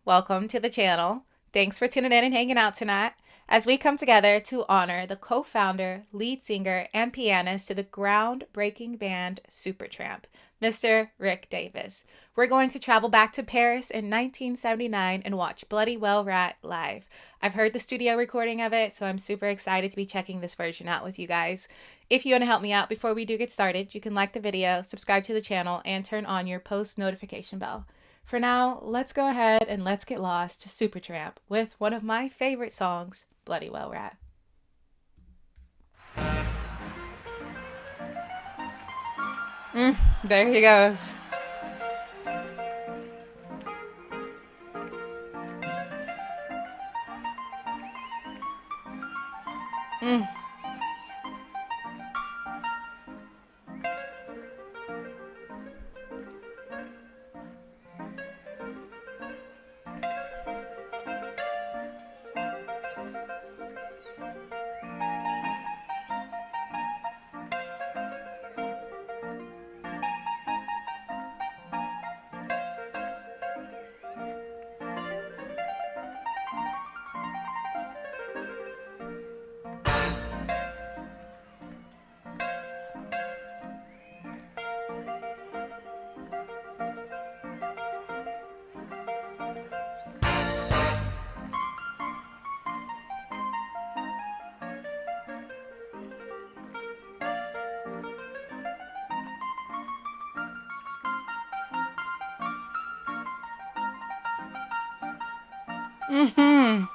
welcome to the channel. Thanks for tuning in and hanging out tonight as we come together to honor the co-founder, lead singer, and pianist to the groundbreaking band Supertramp, Mr. Rick Davies. We're going to travel back to Paris in 1979 and watch Bloody Well Right live. I've heard the studio recording of it, so I'm super excited to be checking this version out with you guys. If you want to help me out before we do get started, you can like the video, subscribe to the channel, and turn on your post notification bell. For now, let's go ahead and let's get lost to Supertramp with one of my favorite songs, Bloody Well Right. There he goes. Mm-hmm.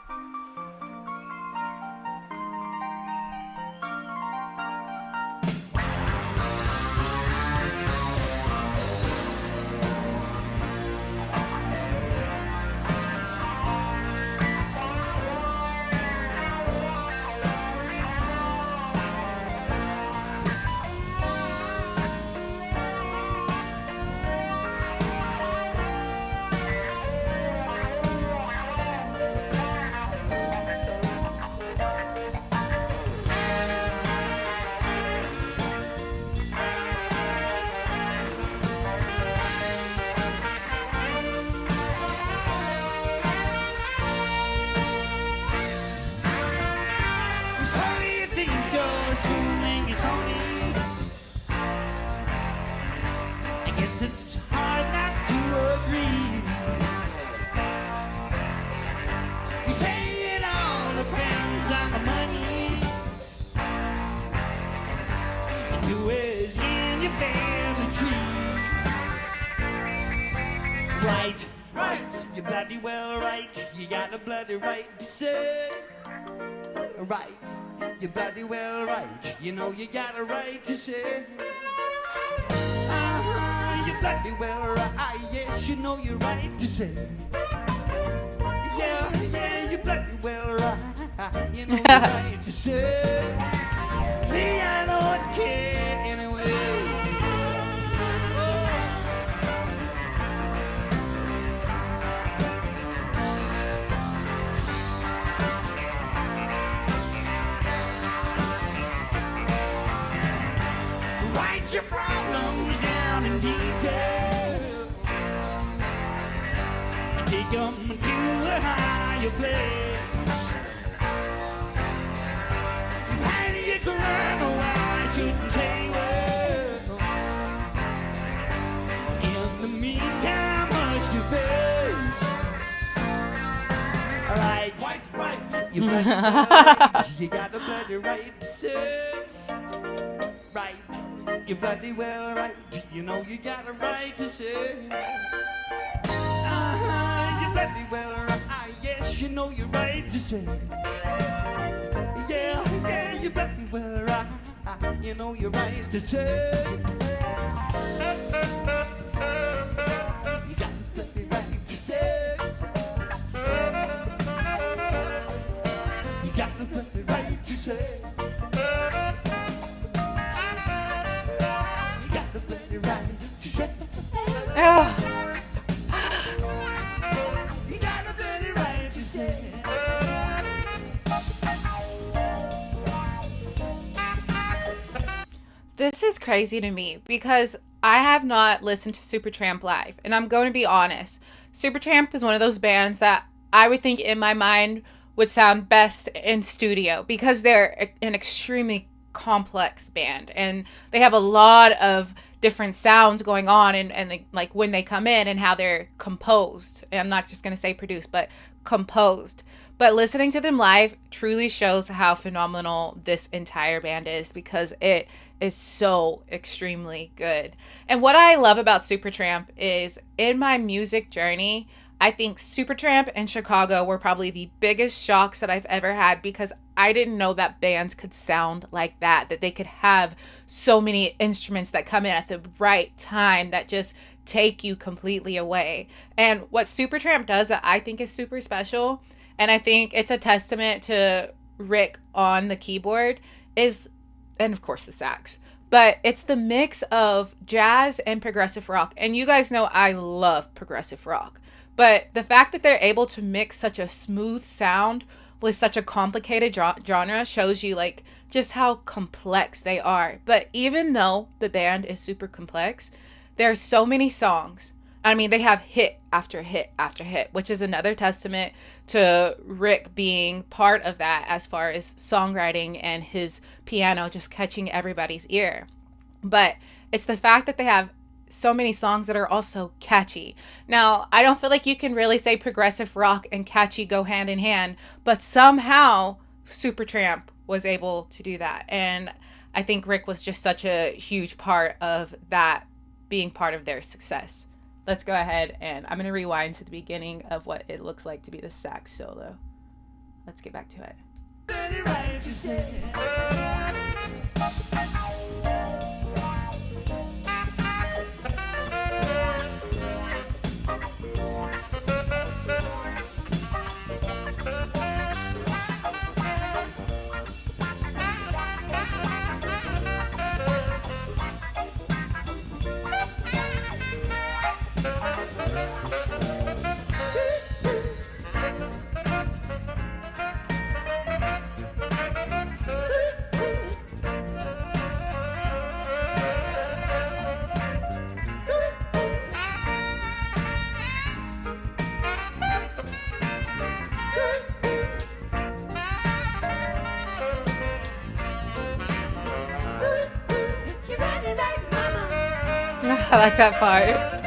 Sorry you think your schooling is phony. I guess it's hard not to agree. You say it all depends on the money, and who is in your family tree. Right, right, you're bloody well right. You got a bloody right to say right. You're bloody well right. You know you got a right to say. You're bloody well right. Yes, you know you're right to say. Yeah, yeah, you're bloody well right. You know you're right to say. Me, I don't care anyway. Write your problems down in detail and take them to a higher place. And you can run, why shouldn't say well. In the meantime, hush your face. Right, right, you bloody right. You got a bloody right to say. Right. You're bloody well right. You know you got a right to say. You're bloody well right. Yes, you know you're right to say. Yeah, yeah, you're bloody well right. You know you're right to say. You got a bloody right to say. You got a bloody right to say. Oh. You got a bloody right to say. This is crazy to me because I have not listened to Supertramp live, and I'm going to be honest. Supertramp is one of those bands that I would think in my mind would sound best in studio because they're an extremely complex band and they have a lot of different sounds going on and they, like when they come in and how they're composed. And I'm not just going to say produced, but composed. But listening to them live truly shows how phenomenal this entire band is because it is so extremely good. And what I love about Supertramp is in my music journey, I think Supertramp and Chicago were probably the biggest shocks that I've ever had because I didn't know that bands could sound like that they could have so many instruments that come in at the right time that just take you completely away. And what Supertramp does that I think is super special, and I think it's a testament to Rick on the keyboard, is, and of course the sax, but it's the mix of jazz and progressive rock. And you guys know I love progressive rock. But the fact that they're able to mix such a smooth sound with such a complicated genre shows you like just how complex they are. But even though the band is super complex, there are so many songs. I mean, they have hit after hit after hit, which is another testament to Rick being part of that as far as songwriting and his piano just catching everybody's ear. But it's the fact that they have so many songs that are also catchy. Now, I don't feel like you can really say progressive rock and catchy go hand in hand, but somehow Supertramp was able to do that. And I think Rick was just such a huge part of that being part of their success. Let's go ahead and I'm going to rewind to the beginning of what it looks like to be the sax solo. Let's get back to it. I like that part.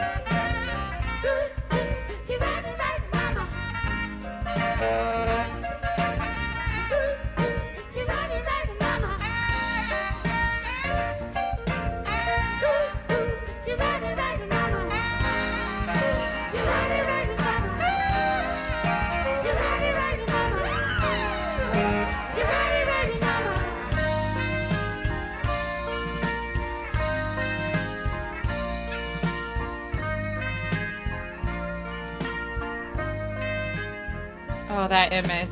Oh, that image.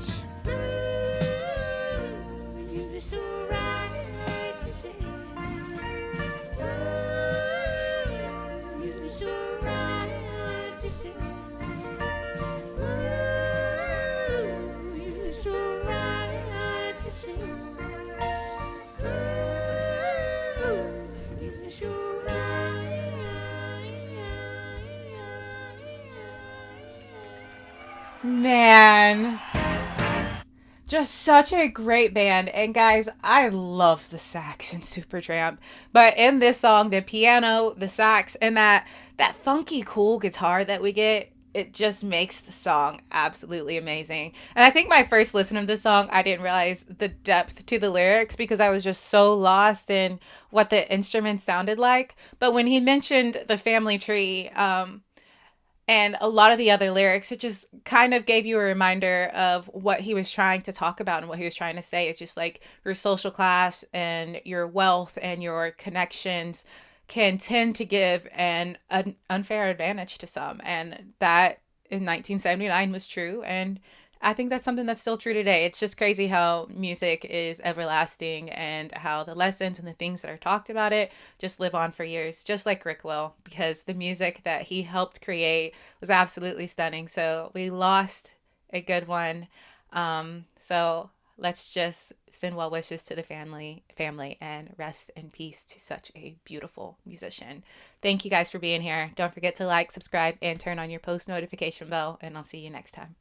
Man, just such a great band. And guys, I love the sax in Supertramp. But in this song, the piano, the sax, and that funky cool guitar that we get, it just makes the song absolutely amazing. And I think my first listen of this song, I didn't realize the depth to the lyrics because I was just so lost in what the instruments sounded like. But when he mentioned the family tree, and a lot of the other lyrics, it just kind of gave you a reminder of what he was trying to talk about and what he was trying to say. It's just like your social class and your wealth and your connections can tend to give an unfair advantage to some. And that in 1979 was true. And I think that's something that's still true today. It's just crazy how music is everlasting and how the lessons and the things that are talked about it just live on for years, just like Rick will, because the music that he helped create was absolutely stunning. So we lost a good one. So let's just send well wishes to the family, and rest in peace to such a beautiful musician. Thank you guys for being here. Don't forget to like, subscribe, and turn on your post notification bell, and I'll see you next time.